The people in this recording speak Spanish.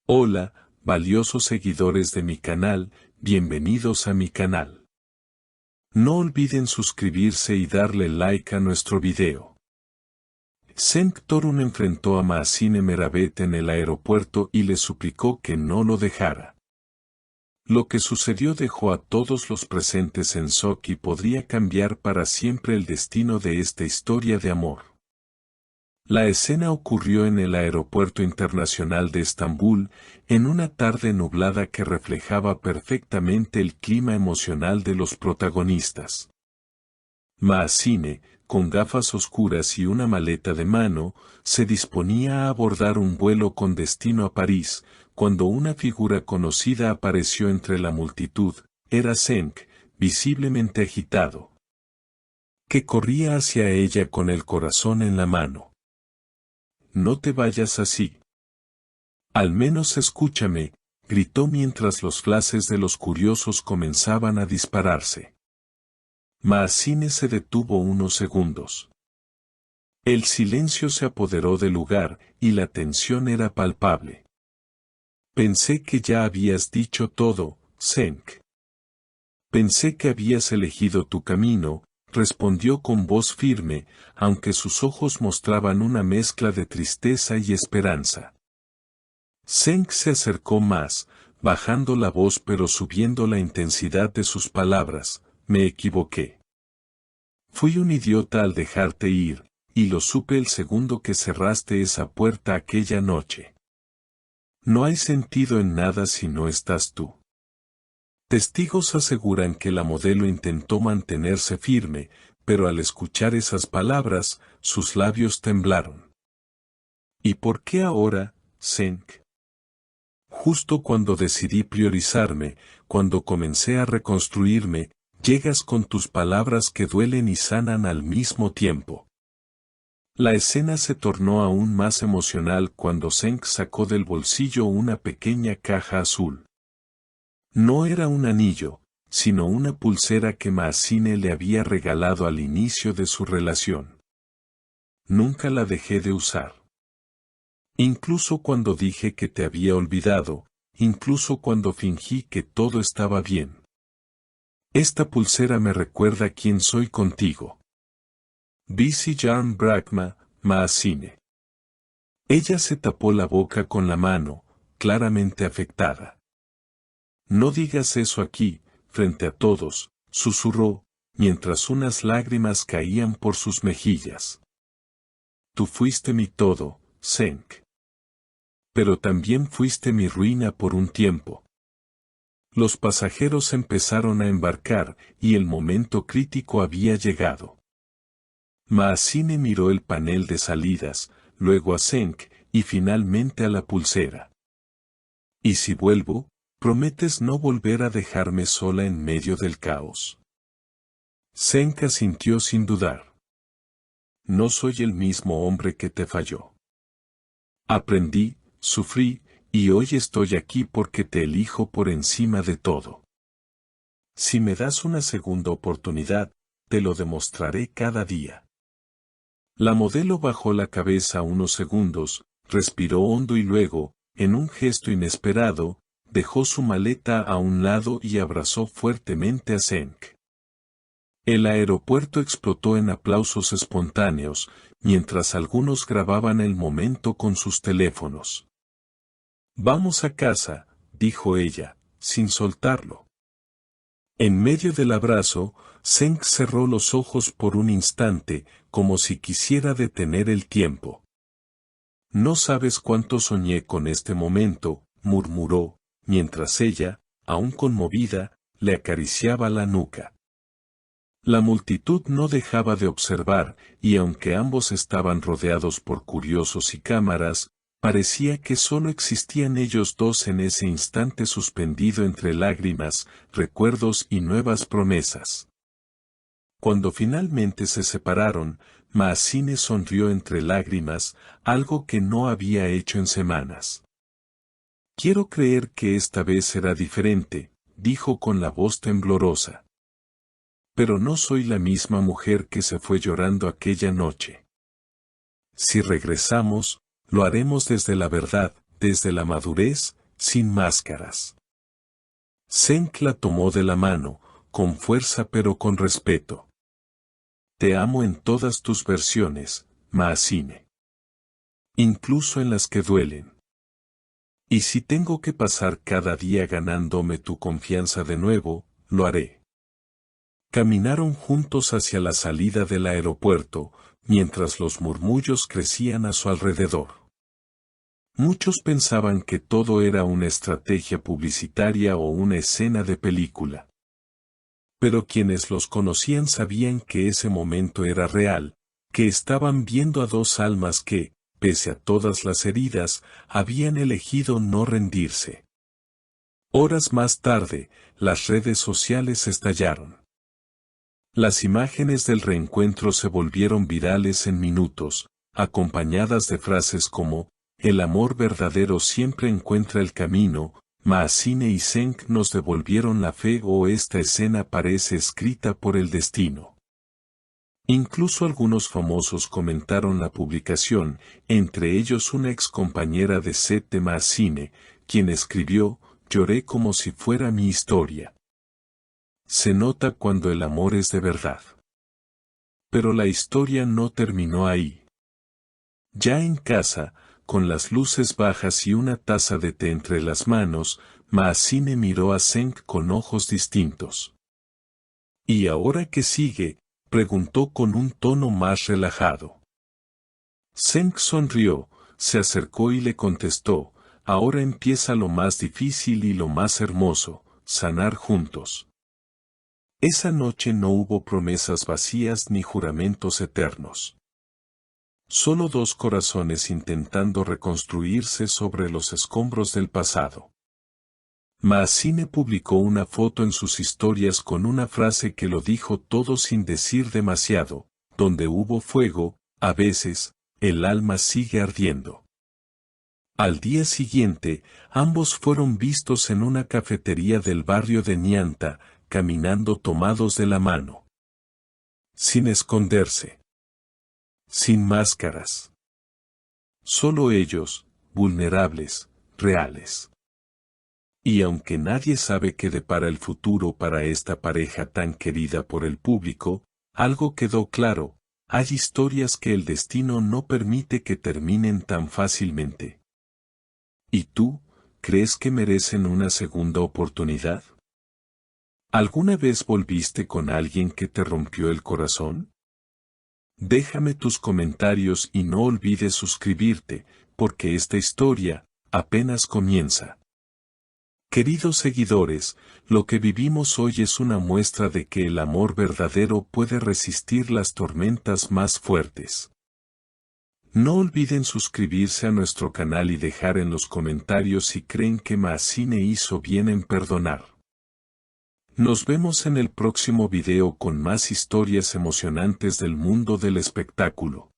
Hola, valiosos seguidores de mi canal, bienvenidos a mi canal. No olviden suscribirse y darle like a nuestro video. Cenk Torun enfrentó a Mahsine Meravet en el aeropuerto y le suplicó que no lo dejara. Lo que sucedió dejó a todos los presentes en shock y podría cambiar para siempre el destino de esta historia de amor. La escena ocurrió en el Aeropuerto Internacional de Estambul, en una tarde nublada que reflejaba perfectamente el clima emocional de los protagonistas. Mahsine, con gafas oscuras y una maleta de mano, se disponía a abordar un vuelo con destino a París, cuando una figura conocida apareció entre la multitud. Era Cenk, visiblemente agitado, que corría hacia ella con el corazón en la mano. «No te vayas así. Al menos escúchame», gritó mientras los flashes de los curiosos comenzaban a dispararse. Mahsine se detuvo unos segundos. El silencio se apoderó del lugar y la tensión era palpable. «Pensé que ya habías dicho todo, Cenk. Pensé que habías elegido tu camino», respondió con voz firme, aunque sus ojos mostraban una mezcla de tristeza y esperanza. Cenk se acercó más, bajando la voz pero subiendo la intensidad de sus palabras. «Me equivoqué. Fui un idiota al dejarte ir, y lo supe el segundo que cerraste esa puerta aquella noche. No hay sentido en nada si no estás tú». Testigos aseguran que la modelo intentó mantenerse firme, pero al escuchar esas palabras, sus labios temblaron. «¿Y por qué ahora, Cenk? Justo cuando decidí priorizarme, cuando comencé a reconstruirme, llegas con tus palabras que duelen y sanan al mismo tiempo». La escena se tornó aún más emocional cuando Cenk sacó del bolsillo una pequeña caja azul. No era un anillo, sino una pulsera que Mahsine le había regalado al inicio de su relación. «Nunca la dejé de usar. Incluso cuando dije que te había olvidado, incluso cuando fingí que todo estaba bien. Esta pulsera me recuerda quién soy contigo. Bisi Jan Brahma, Mahsine». Ella se tapó la boca con la mano, claramente afectada. «No digas eso aquí, frente a todos», susurró, mientras unas lágrimas caían por sus mejillas. «Tú fuiste mi todo, Cenk. Pero también fuiste mi ruina por un tiempo». Los pasajeros empezaron a embarcar, y el momento crítico había llegado. Mahsine miró el panel de salidas, luego a Cenk, y finalmente a la pulsera. «¿Y si vuelvo? ¿Prometes no volver a dejarme sola en medio del caos?». Cenk asintió sin dudar. «No soy el mismo hombre que te falló. Aprendí, sufrí, y hoy estoy aquí porque te elijo por encima de todo. Si me das una segunda oportunidad, te lo demostraré cada día». La modelo bajó la cabeza unos segundos, respiró hondo y luego, en un gesto inesperado, dejó su maleta a un lado y abrazó fuertemente a Cenk. El aeropuerto explotó en aplausos espontáneos, mientras algunos grababan el momento con sus teléfonos. «Vamos a casa», dijo ella, sin soltarlo. En medio del abrazo, Cenk cerró los ojos por un instante, como si quisiera detener el tiempo. «No sabes cuánto soñé con este momento», murmuró, mientras ella, aún conmovida, le acariciaba la nuca. La multitud no dejaba de observar, y aunque ambos estaban rodeados por curiosos y cámaras, parecía que solo existían ellos dos en ese instante suspendido entre lágrimas, recuerdos y nuevas promesas. Cuando finalmente se separaron, Mahsine sonrió entre lágrimas, algo que no había hecho en semanas. «Quiero creer que esta vez será diferente», dijo con la voz temblorosa. «Pero no soy la misma mujer que se fue llorando aquella noche. Si regresamos, lo haremos desde la verdad, desde la madurez, sin máscaras. Cenk la tomó de la mano, con fuerza pero con respeto. Te amo en todas tus versiones, Maazine. Incluso en las que duelen. Y si tengo que pasar cada día ganándome tu confianza de nuevo, lo haré. Caminaron juntos hacia la salida del aeropuerto, mientras los murmullos crecían a su alrededor. Muchos pensaban que todo era una estrategia publicitaria o una escena de película. Pero quienes los conocían sabían que ese momento era real, que estaban viendo a dos almas que, pese a todas las heridas, habían elegido no rendirse. Horas más tarde, las redes sociales estallaron. Las imágenes del reencuentro se volvieron virales en minutos, acompañadas de frases como, el amor verdadero siempre encuentra el camino, Maazine y Cenk nos devolvieron la fe o esta escena parece escrita por el destino. Incluso algunos famosos comentaron la publicación, entre ellos una ex compañera de set de Maazine, quien escribió, lloré como si fuera mi historia. Se nota cuando el amor es de verdad. Pero la historia no terminó ahí. Ya en casa, con las luces bajas y una taza de té entre las manos, Maazine miró a Cenk con ojos distintos. ¿Y ahora qué sigue?, preguntó con un tono más relajado. Cenk sonrió, se acercó y le contestó, ahora empieza lo más difícil y lo más hermoso, sanar juntos. Esa noche no hubo promesas vacías ni juramentos eternos. Solo dos corazones intentando reconstruirse sobre los escombros del pasado. Maazine publicó una foto en sus historias con una frase que lo dijo todo sin decir demasiado, donde hubo fuego, a veces, el alma sigue ardiendo. Al día siguiente, ambos fueron vistos en una cafetería del barrio de Nyanta, caminando tomados de la mano. Sin esconderse. Sin máscaras. Solo ellos, vulnerables, reales. Y aunque nadie sabe qué depara el futuro para esta pareja tan querida por el público, algo quedó claro, hay historias que el destino no permite que terminen tan fácilmente. ¿Y tú, crees que merecen una segunda oportunidad? ¿Alguna vez volviste con alguien que te rompió el corazón? Déjame tus comentarios y no olvides suscribirte, porque esta historia apenas comienza. Queridos seguidores, lo que vivimos hoy es una muestra de que el amor verdadero puede resistir las tormentas más fuertes. No olviden suscribirse a nuestro canal y dejar en los comentarios si creen que Maazine hizo bien en perdonar. Nos vemos en el próximo video con más historias emocionantes del mundo del espectáculo.